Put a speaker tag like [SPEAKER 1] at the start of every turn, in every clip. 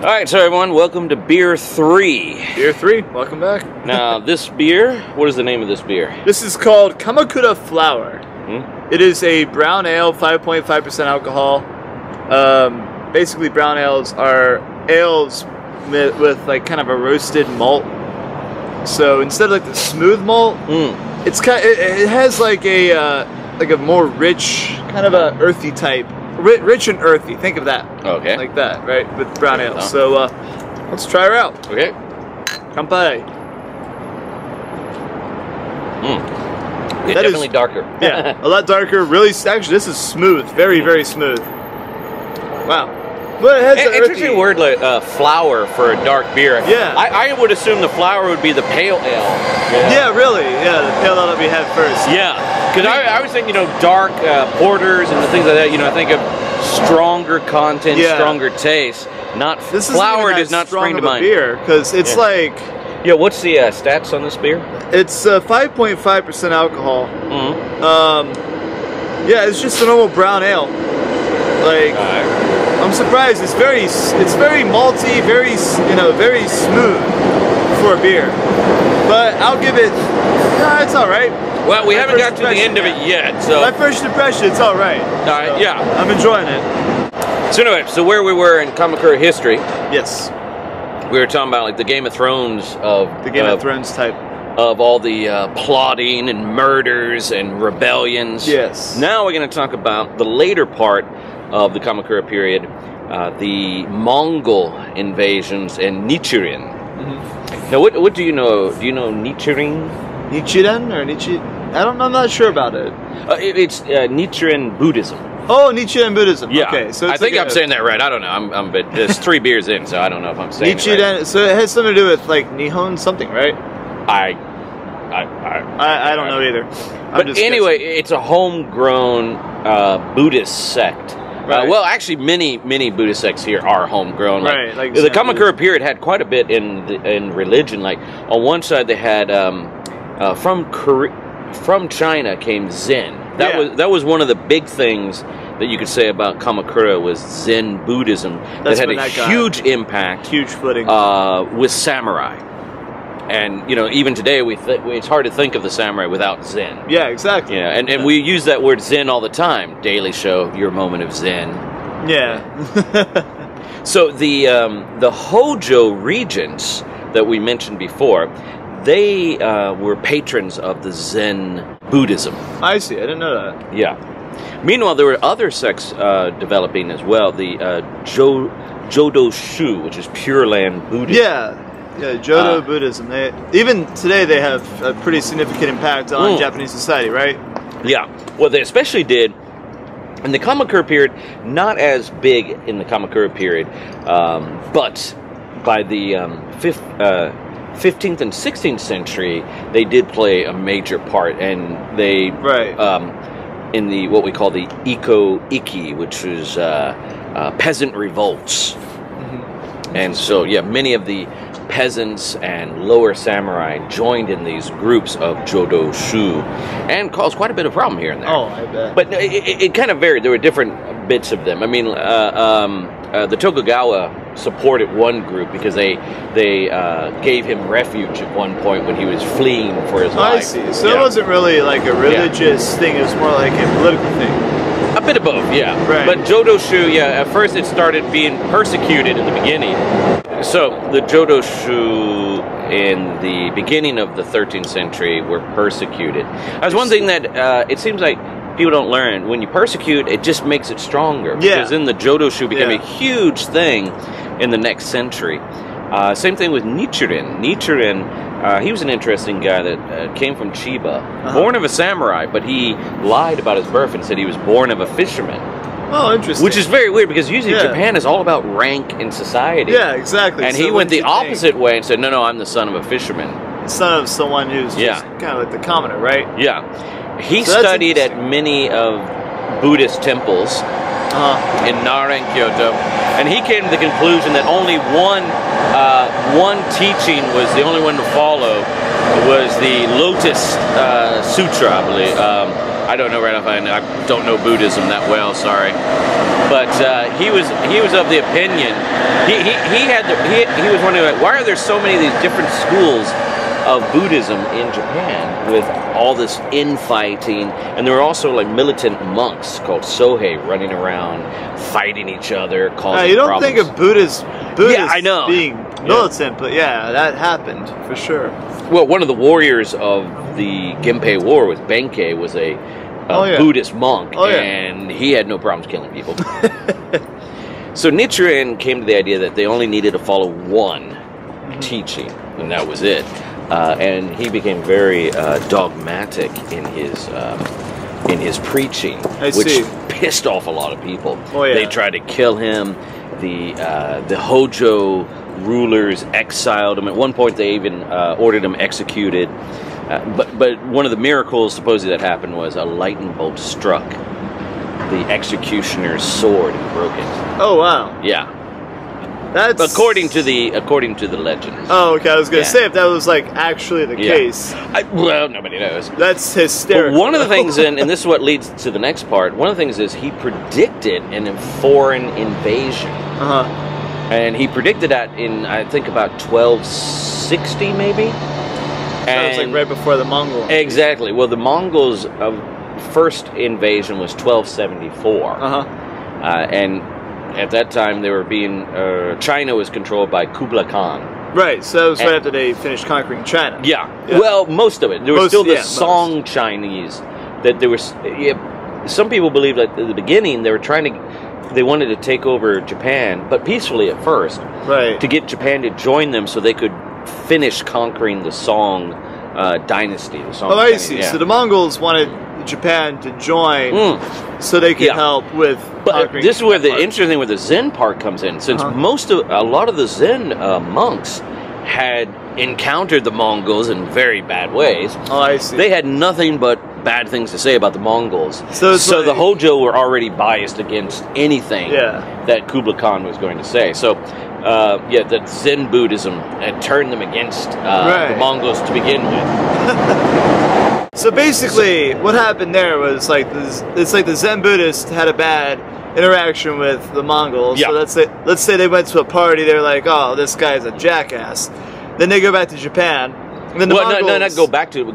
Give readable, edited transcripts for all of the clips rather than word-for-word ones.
[SPEAKER 1] Alright, so everyone, welcome to Beer 3.
[SPEAKER 2] Beer 3, welcome back.
[SPEAKER 1] Now, this beer, what is the name of this beer?
[SPEAKER 2] This is called Kamakura Flower. It is a brown ale, 5.5% alcohol. Basically, brown ales are ales with like kind of a roasted malt. So instead of like the smooth malt, it's it has like a more rich, kind of a earthy type. Rich and earthy, think of that.
[SPEAKER 1] Okay.
[SPEAKER 2] Like that, right? With brown ale. So let's try her out.
[SPEAKER 1] Okay.
[SPEAKER 2] Kanpai.
[SPEAKER 1] It's definitely darker.
[SPEAKER 2] Yeah, a lot darker. Really, actually, this is smooth. Very, very smooth. Wow. But it has the
[SPEAKER 1] interesting word, like flower for a dark beer.
[SPEAKER 2] Yeah.
[SPEAKER 1] I would assume the flower would be the pale ale.
[SPEAKER 2] Yeah, really. Yeah, the pale ale that we had first.
[SPEAKER 1] Yeah. Because I was thinking, dark porters and the things like that. I think of stronger content, stronger taste. Not
[SPEAKER 2] this
[SPEAKER 1] flower does not spring to mind.
[SPEAKER 2] Beer because it's like.
[SPEAKER 1] Yeah, what's the stats on this beer?
[SPEAKER 2] It's 5.5% alcohol. Yeah, it's just a normal brown ale. Like, I'm surprised. It's very malty, very very smooth for a beer. But I'll give it. It's all right.
[SPEAKER 1] Well, we haven't got to the end of it yet, so.
[SPEAKER 2] My first impression, it's all right.
[SPEAKER 1] All right, yeah.
[SPEAKER 2] I'm enjoying it.
[SPEAKER 1] So anyway, where we were in Kamakura history.
[SPEAKER 2] Yes.
[SPEAKER 1] We were talking about like the Game of Thrones of
[SPEAKER 2] the Game of Thrones type
[SPEAKER 1] of all the plotting and murders and rebellions.
[SPEAKER 2] Yes.
[SPEAKER 1] Now we're going to talk about the later part of the Kamakura period, the Mongol invasions and Nichiren. Now, what do you know? Do you know Nichiren?
[SPEAKER 2] Nichiren or Nichi? I'm not sure about it.
[SPEAKER 1] It's Nichiren Buddhism.
[SPEAKER 2] Oh, Nichiren Buddhism.
[SPEAKER 1] Yeah.
[SPEAKER 2] Okay, so
[SPEAKER 1] I think I'm saying that right. I don't know. But there's 3 beers in, so I don't know if I'm saying
[SPEAKER 2] Nichiren.
[SPEAKER 1] it right.
[SPEAKER 2] So it has something to do with like Nihon something, right?
[SPEAKER 1] I
[SPEAKER 2] don't know either.
[SPEAKER 1] But anyway, it's a homegrown Buddhist sect.
[SPEAKER 2] Right.
[SPEAKER 1] Well, actually, many Buddhist sects here are homegrown.
[SPEAKER 2] Right. Like
[SPEAKER 1] the Kamakura period had quite a bit in religion. Like on one side, they had from China came Zen. That was one of the big things that you could say about Kamakura was Zen Buddhism. That had a huge impact,
[SPEAKER 2] huge footing
[SPEAKER 1] with samurai. And even today, it's hard to think of the samurai without Zen.
[SPEAKER 2] Yeah, exactly.
[SPEAKER 1] Yeah, and we use that word Zen all the time. Daily Show, your moment of Zen.
[SPEAKER 2] Yeah.
[SPEAKER 1] So the Hojo regents that we mentioned before, they were patrons of the Zen Buddhism.
[SPEAKER 2] I see. I didn't know that.
[SPEAKER 1] Yeah. Meanwhile, there were other sects developing as well. The Jodo Shu, which is Pure Land Buddhism.
[SPEAKER 2] Yeah. Yeah, Jodo Buddhism. Even today, they have a pretty significant impact on Japanese society, right?
[SPEAKER 1] Yeah. Well, they especially did in the Kamakura period. Not as big in the Kamakura period, but by the 15th and 16th century, they did play a major part, and they in the what we call the Iko-Iki, which was peasant revolts. And so, yeah, many of the peasants and lower samurai joined in these groups of Jodo Shu and caused quite a bit of problem here and there.
[SPEAKER 2] Oh, I bet.
[SPEAKER 1] But it kind of varied. There were different bits of them. I mean, the Tokugawa supported one group because they gave him refuge at one point when he was fleeing for his life.
[SPEAKER 2] I see. So it wasn't really like a religious thing. It was more like a political thing.
[SPEAKER 1] A bit of both, yeah.
[SPEAKER 2] Right.
[SPEAKER 1] But Jodo Shu, at first it started being persecuted in the beginning. So the Jodo Shu in the beginning of the 13th century were persecuted. That's one thing that it seems like people don't learn. When you persecute, it just makes it stronger.
[SPEAKER 2] Yeah.
[SPEAKER 1] Because then the Jodo Shu became a huge thing in the next century. Same thing with Nichiren. Nichiren, he was an interesting guy that came from Chiba, born of a samurai, but he lied about his birth and said he was born of a fisherman.
[SPEAKER 2] Oh, interesting.
[SPEAKER 1] Which is very weird because usually Japan is all about rank in society.
[SPEAKER 2] Yeah, exactly.
[SPEAKER 1] And he went the opposite way and said, no, I'm the son of a fisherman.
[SPEAKER 2] Son of someone who's just kind of like the commoner, right?
[SPEAKER 1] Yeah. He studied at many of Buddhist temples in Nara and Kyoto, and he came to the conclusion that only one teaching was the only one to follow was the Lotus Sutra, I believe. I don't know right off. I don't know Buddhism that well. Sorry, but he was of the opinion. He was wondering, why are there so many of these different schools of Buddhism in Japan with all this infighting, and there were also like militant monks called Sohei running around fighting each other, causing
[SPEAKER 2] you don't
[SPEAKER 1] problems.
[SPEAKER 2] think of Buddhists
[SPEAKER 1] yeah, I know.
[SPEAKER 2] being militant, but yeah, that happened for sure.
[SPEAKER 1] Well, one of the warriors of the Genpei War was Benkei, was a Buddhist monk, and he had no problems killing people. So Nichiren came to the idea that they only needed to follow one teaching, and that was it. And he became very dogmatic in his preaching, which pissed off a lot of people. They tried to kill him. The Hojo rulers exiled him. At one point, they even ordered him executed. But one of the miracles supposedly that happened was a lightning bolt struck the executioner's sword and broke it.
[SPEAKER 2] Oh wow!
[SPEAKER 1] Yeah.
[SPEAKER 2] That's
[SPEAKER 1] according to the legends.
[SPEAKER 2] Oh, okay. I was gonna say if that was like actually the case.
[SPEAKER 1] Well, nobody knows.
[SPEAKER 2] That's hysterical.
[SPEAKER 1] But one of the things, and this is what leads to the next part. One of the things is he predicted a foreign invasion. And he predicted that in I think about 1260, maybe.
[SPEAKER 2] That was like right before the Mongols.
[SPEAKER 1] Exactly. Well, the Mongols' first invasion was 1274. And at that time, they were being China was controlled by Kublai Khan.
[SPEAKER 2] Right, so that was right after they finished conquering China.
[SPEAKER 1] Yeah. Well, most of it. There was still the Song Chinese that there was. Some people believe that at the beginning they wanted to take over Japan, but peacefully at first,
[SPEAKER 2] right? To
[SPEAKER 1] get Japan to join them so they could finish conquering the Song dynasty. The Song
[SPEAKER 2] I see. Yeah. So the Mongols wanted Japan to join so they could help with.
[SPEAKER 1] But this is where the interesting thing with the Zen part comes in, since a lot of the Zen monks had encountered the Mongols in very bad ways.
[SPEAKER 2] Oh, I see.
[SPEAKER 1] They had nothing but bad things to say about the Mongols. So the Hojo were already biased against anything that Kublai Khan was going to say. So, that Zen Buddhism had turned them against the Mongols to begin with.
[SPEAKER 2] So basically, what happened there was it's like the Zen Buddhists had a bad interaction with the Mongols. Yeah. So let's say they went to a party. They're like, "Oh, this guy's a jackass." Then they go back to Japan. And then the Mongols,
[SPEAKER 1] not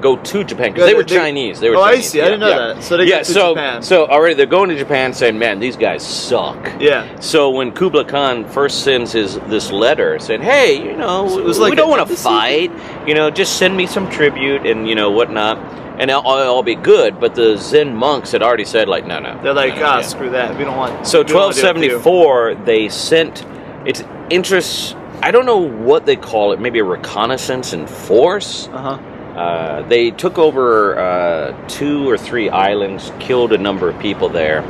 [SPEAKER 1] go to Japan because they were Chinese. They were Chinese.
[SPEAKER 2] I see. I didn't know that. So they go to Japan.
[SPEAKER 1] So already they're going to Japan saying, "Man, these guys suck."
[SPEAKER 2] Yeah.
[SPEAKER 1] So when Kublai Khan first sends this letter saying, "Hey, we don't want to fight. Just send me some tribute and whatnot, and I'll be good." But the Zen monks had already said, like, no.
[SPEAKER 2] They're like, screw that. We don't want.
[SPEAKER 1] So 1274, they sent. It's interest. I don't know what they call it. Maybe a reconnaissance in force. They took over 2 or 3 islands, killed a number of people there,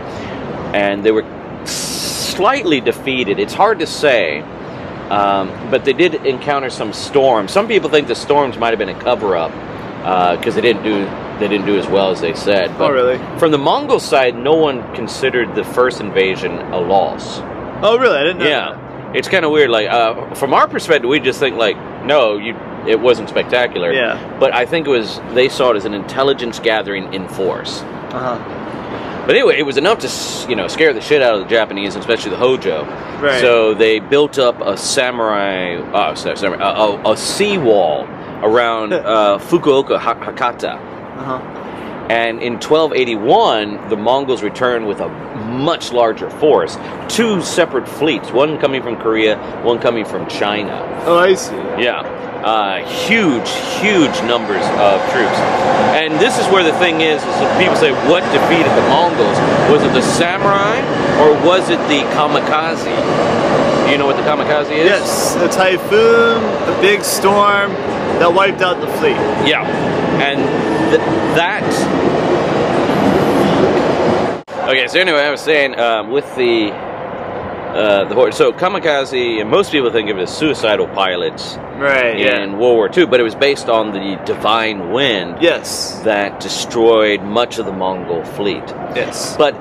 [SPEAKER 1] and they were slightly defeated. It's hard to say, but they did encounter some storms. Some people think the storms might have been a cover-up because they didn't do as well as they said. But
[SPEAKER 2] really?
[SPEAKER 1] From the Mongol side, no one considered the first invasion a loss.
[SPEAKER 2] Oh, really? I didn't know that.
[SPEAKER 1] It's kind of weird. Like from our perspective, we just think like, no, it wasn't spectacular.
[SPEAKER 2] Yeah.
[SPEAKER 1] But I think they saw it as an intelligence gathering in force. But anyway, it was enough to scare the shit out of the Japanese, especially the Hojo.
[SPEAKER 2] Right.
[SPEAKER 1] So they built up a a seawall around Fukuoka Hakata. And in 1281, the Mongols returned with a much larger force. 2 separate fleets, one coming from Korea, one coming from China.
[SPEAKER 2] Oh, I see.
[SPEAKER 1] Yeah. Huge numbers of troops. And this is where the thing is people say, what defeated the Mongols? Was it the samurai or was it the kamikaze? Do you know what the kamikaze is?
[SPEAKER 2] Yes, a typhoon, a big storm that wiped out the fleet.
[SPEAKER 1] Yeah. And that... Okay, so anyway, I was saying, with the so kamikaze, and most people think of it as suicidal pilots in World War II, but it was based on the divine wind that destroyed much of the Mongol fleet.
[SPEAKER 2] Yes.
[SPEAKER 1] But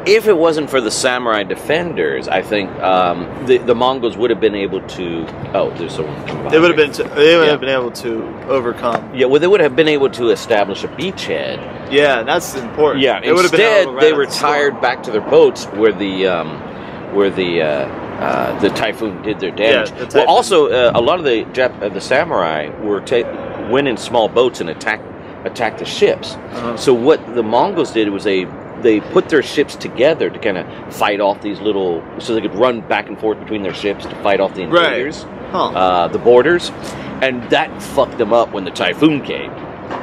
[SPEAKER 1] if it wasn't for the samurai defenders, I think the Mongols would have been able to. Oh, there's someone coming by.
[SPEAKER 2] They would have been. They would have been able to overcome.
[SPEAKER 1] Yeah, well, they would have been able to establish a beachhead.
[SPEAKER 2] Yeah, that's important.
[SPEAKER 1] Yeah, instead they retired back to their boats where the typhoon did their damage.
[SPEAKER 2] Yeah,
[SPEAKER 1] well, also a lot of the samurai went in small boats and attacked the ships. So what the Mongols did was they put their ships together to kind of fight off these little, so they could run back and forth between their ships to fight off the invaders, the boarders, and that fucked them up when the typhoon came.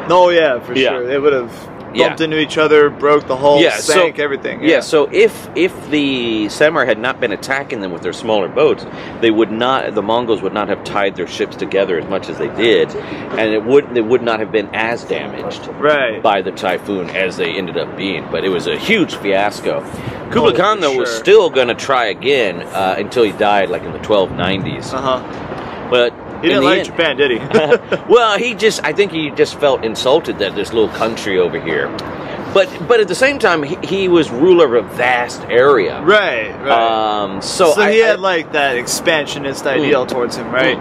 [SPEAKER 2] Oh yeah, for sure. They would have bumped into each other, broke the hull, sank everything.
[SPEAKER 1] Yeah. So if the samurai had not been attacking them with their smaller boats, the Mongols would not have tied their ships together as much as they did, and they would not have been as damaged by the typhoon as they ended up being. But it was a huge fiasco. Kublai Khan though was still going to try again until he died, like in the 1290s. But
[SPEAKER 2] he didn't like Japan, did he?
[SPEAKER 1] Well, I think he just felt insulted that this little country over here. But at the same time, he was ruler of a vast area. Right. So
[SPEAKER 2] he had like that expansionist ideal towards him, right?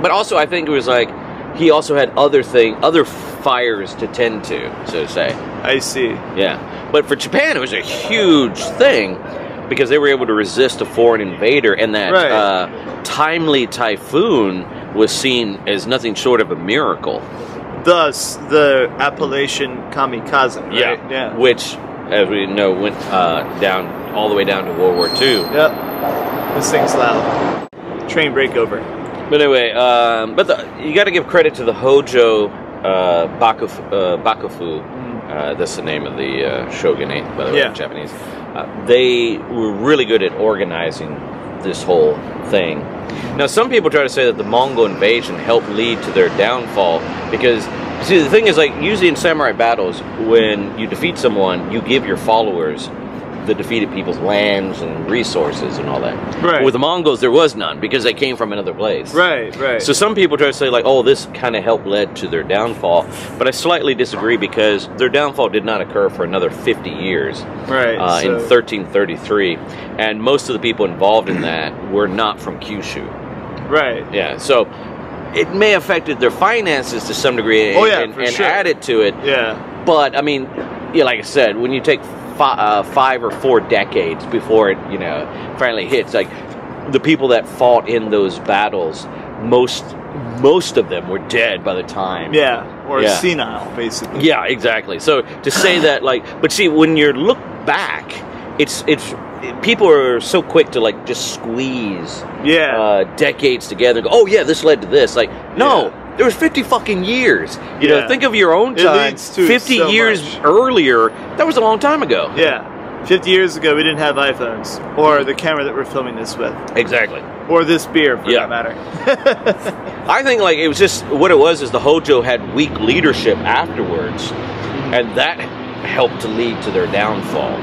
[SPEAKER 1] But also, I think it was like he also had other fires to tend to, so to say.
[SPEAKER 2] I see.
[SPEAKER 1] Yeah. But for Japan, it was a huge thing because they were able to resist a foreign invader, and that timely typhoon was seen as nothing short of a miracle.
[SPEAKER 2] Thus, the appellation kamikaze, right?
[SPEAKER 1] Yeah. Which, as we know, went all the way down to World War II.
[SPEAKER 2] Yep. This thing's loud. Train breakover.
[SPEAKER 1] But anyway, you got to give credit to the Hojo Bakufu. That's the name of the shogunate, by the way, in Japanese. They were really good at organizing this whole thing. Now, some people try to say that the Mongol invasion helped lead to their downfall because, see, the thing is, like, usually in samurai battles, when you defeat someone, you give your followers the defeated people's lands and resources and all that. Right. With the Mongols, there was none because they came from another place. Right. So some people try to say, like, oh, this kind of helped led to their downfall, but I slightly disagree because their downfall did not occur for another 50 years. Right. In 1333, and most of the people involved in that were not from Kyushu. Right. Yeah. So it may have affected their finances to some degree and added to it. Yeah. But I mean, like I said, when you take 5 or 4 decades before it, finally hits. Like the people that fought in those battles, most of them were dead by the time.
[SPEAKER 2] Or senile, basically.
[SPEAKER 1] Yeah, exactly. So to say that, but see, when you look back, it's people are so quick to like just squeeze decades together and go, oh yeah, this led to this. Like no. There was 50 fucking years. You know, think of your own time. 50 years earlier, that was a long time ago.
[SPEAKER 2] Yeah. 50 years ago, we didn't have iPhones. Or the camera that we're filming this with.
[SPEAKER 1] Exactly.
[SPEAKER 2] Or this beer, for that matter.
[SPEAKER 1] I think, like, it was just, what it was is the Hojo had weak leadership afterwards. And that helped to lead to their downfall.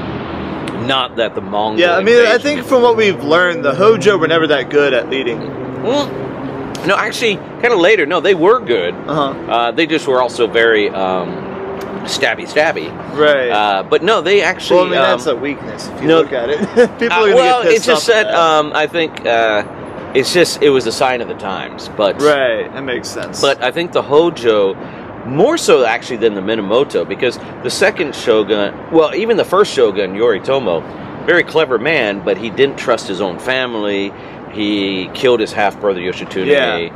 [SPEAKER 1] Not that the Mongol invasion.
[SPEAKER 2] I think from what we've learned, the Hojo were never that good at leading.
[SPEAKER 1] Well, no, actually, kind of later. No, they were good. They just were also very stabby. Right. But no, they actually.
[SPEAKER 2] Well, I mean, that's a weakness if you look at it. People are
[SPEAKER 1] well, it's just that I think it was a sign of the times. But
[SPEAKER 2] that makes sense.
[SPEAKER 1] But I think the Hojo, more so actually than the Minamoto, because the second shogun, well, even the first shogun, Yoritomo, very clever man, but he didn't trust his own family. He killed his half-brother Yoshitsune,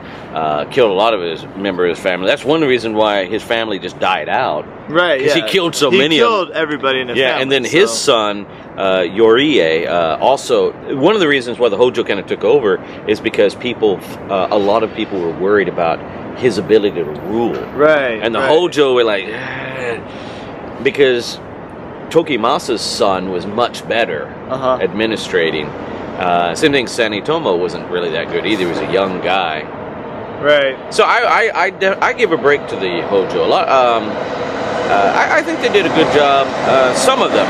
[SPEAKER 1] killed a lot of his members of his family. That's one of the reasons why his family just died out. Right, because he killed so many of them.
[SPEAKER 2] He killed everybody in his family.
[SPEAKER 1] And then his son, Yorie, also, one of the reasons why the Hojo kind of took over is because a lot of people were worried about his ability to rule. Right. And the Hojo were like, because Tokimasa's son was much better administrating. Same thing, Sanetomo wasn't really that good either. He was a young guy. Right. So I give a break to the Hojo. A lot. I think they did a good job. Some of them.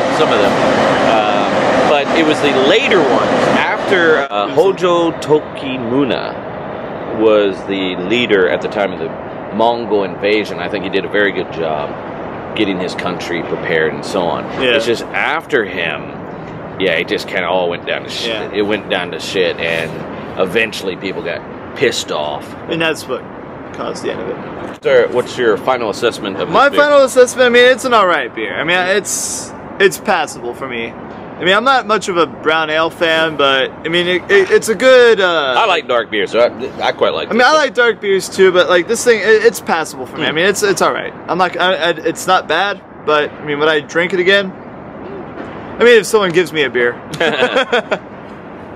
[SPEAKER 1] But it was the later ones after Hojo Tokimuna was the leader at the time of the Mongol invasion. I think he did a very good job getting his country prepared and so on. Yeah. It's just after him yeah, it just kind of all went down to shit.
[SPEAKER 2] Yeah.
[SPEAKER 1] It went down to shit, and eventually people got pissed off.
[SPEAKER 2] And that's what caused the end of it.
[SPEAKER 1] Sir, what's your final assessment of this
[SPEAKER 2] My
[SPEAKER 1] beer?
[SPEAKER 2] final assessment, I mean, it's an alright beer. I mean, it's passable for me. I mean, I'm not much of a brown ale fan, but I mean, it's a good.
[SPEAKER 1] I like dark beer, so I quite like.
[SPEAKER 2] I mean, I like dark beers too, but like this thing, it's passable for me. I mean, it's all right. I'm not. It's not bad, but I mean, would I drink it again? I mean, if someone gives me a beer.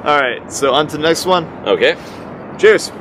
[SPEAKER 2] All right, so on to the next one.
[SPEAKER 1] Okay.
[SPEAKER 2] Cheers.